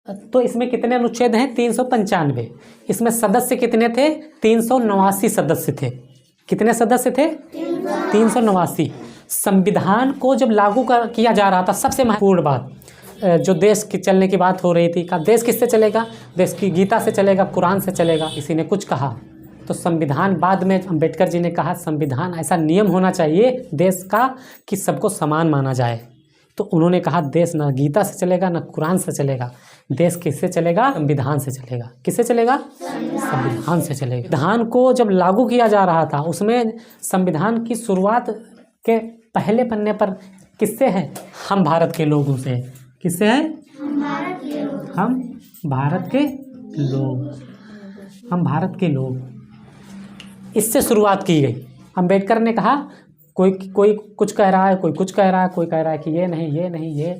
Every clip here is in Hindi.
तो इसमें कितने अनुच्छेद हैं? 395। इसमें सदस्य कितने थे? 389 सदस्य थे। कितने सदस्य थे? 389। संविधान को जब लागू किया जा रहा था, सबसे महत्वपूर्ण बात जो देश की चलने की बात हो रही थी, का देश किससे चलेगा? देश की गीता से चलेगा, कुरान से चलेगा। किसी ने कुछ कहा तो संविधान, बाद में अंबेडकर जी ने कहा संविधान ऐसा नियम होना चाहिए देश का कि सबको समान माना जाए। तो उन्होंने कहा देश ना गीता से चलेगा ना कुरान से चलेगा, देश किससे चलेगा? संविधान से चलेगा। किससे चलेगा? संविधान से चलेगा। संविधान को जब लागू किया जा रहा था, उसमें संविधान की शुरुआत के पहले पन्ने पर किससे है? हम भारत के लोगों से। किससे है? हम भारत के लोग। हम भारत के लोग, इससे शुरुआत की गई। अंबेडकर ने कहा कोई कुछ कह रहा है, कोई कुछ कह रहा है, कोई कह रहा है कि ये नहीं ये नहीं ये,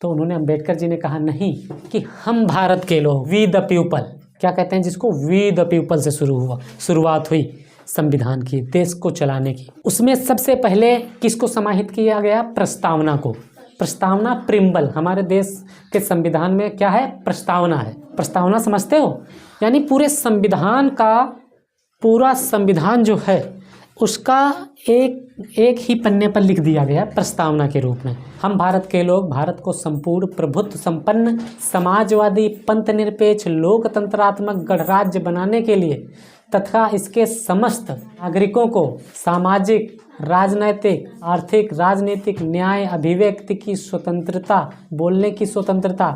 तो उन्होंने अंबेडकर जी ने कहा नहीं, कि हम भारत के लोग, वी द पीपल। क्या कहते हैं जिसको? वी द पीपल से शुरुआत हुई संविधान की, देश को चलाने की। उसमें सबसे पहले किसको समाहित किया गया? प्रस्तावना को। प्रस्तावना प्रिम्बल, हमारे देश के संविधान में क्या है? प्रस्तावना है। प्रस्तावना समझते हो? यानी पूरे संविधान का, पूरा संविधान जो है उसका एक ही पन्ने पर लिख दिया गया प्रस्तावना के रूप में। हम भारत के लोग भारत को संपूर्ण प्रभुत्व संपन्न समाजवादी पंथ निरपेक्ष लोकतंत्रात्मक गणराज्य बनाने के लिए तथा इसके समस्त नागरिकों को सामाजिक, राजनैतिक, आर्थिक, राजनीतिक, न्याय, अभिव्यक्ति की स्वतंत्रता, बोलने की स्वतंत्रता,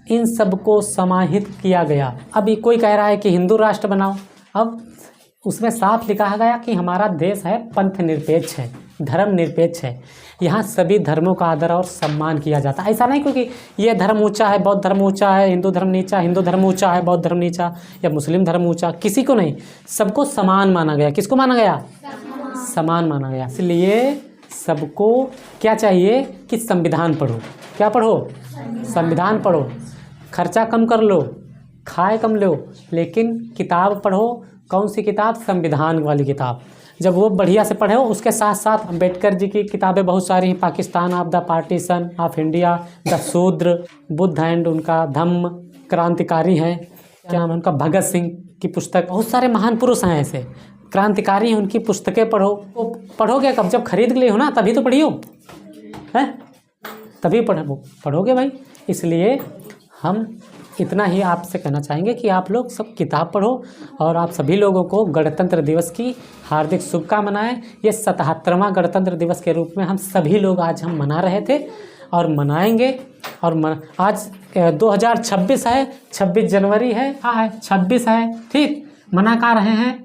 इन सब को समाहित किया गया। अभी कोई कह रहा है कि हिंदू राष्ट्र बनाओ, अब उसमें साफ लिखा गया कि हमारा देश है पंथ निरपेक्ष है, धर्म निरपेक्ष है, यहाँ सभी धर्मों का आदर और सम्मान किया जाता है। ऐसा नहीं क्योंकि ये धर्म ऊंचा है, बौद्ध धर्म ऊंचा है, हिंदू धर्म नीचा, हिंदू धर्म ऊंचा है, बौद्ध धर्म नीचा, या मुस्लिम धर्म ऊंचा, किसी को नहीं, सबको समान माना गया। किसको माना गया? समान माना गया। इसलिए सबको क्या चाहिए कि संविधान पढ़ो। क्या पढ़ो? संविधान पढ़ो। खर्चा कम कर लो, खाए कम लो, लेकिन किताब पढ़ो। कौन सी किताब? संविधान वाली किताब। जब वो बढ़िया से पढ़े हो, उसके साथ साथ अंबेडकर जी की किताबें बहुत सारी हैं। Pakistan of the partition of India, the शूद्र, बुद्ध एंड उनका धम्म, क्रांतिकारी हैं, क्या नाम है उनका, भगत सिंह की पुस्तक। बहुत सारे महान पुरुष हैं ऐसे, क्रांतिकारी हैं, उनकी पुस्तकें पढ़ो। वो पढ़ोगे कब? जब खरीद के लिए हो ना, तभी तो पढ़ियो है, तभी पढ़ोगे भाई। इसलिए हम इतना ही आपसे कहना चाहेंगे कि आप लोग सब किताब पढ़ो और आप सभी लोगों को गणतंत्र दिवस की हार्दिक शुभकामनाएं। ये 77वां गणतंत्र दिवस के रूप में हम सभी लोग आज हम मना रहे थे और मनाएंगे। और आज 2026 है, 26 जनवरी है। हाँ है, 26 है, ठीक। मना का रहे हैं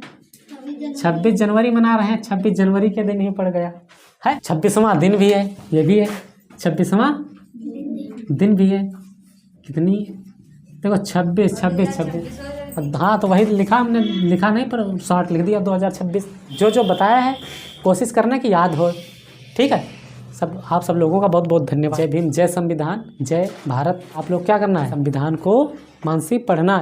26 जनवरी मना रहे हैं। 26 जनवरी के दिन ही पड़ गया है, 26वां दिन भी है, ये भी है 26वां दिन भी है। कितनी देखो 26। हाँ तो वही लिखा हमने, लिखा नहीं पर शॉर्ट लिख दिया 2026। जो बताया है कोशिश करना कि याद हो, ठीक है। आप सब लोगों का बहुत बहुत धन्यवाद। जय भीम, जय संविधान, जय भारत। आप लोग क्या करना है? संविधान को मानसी पढ़ना है।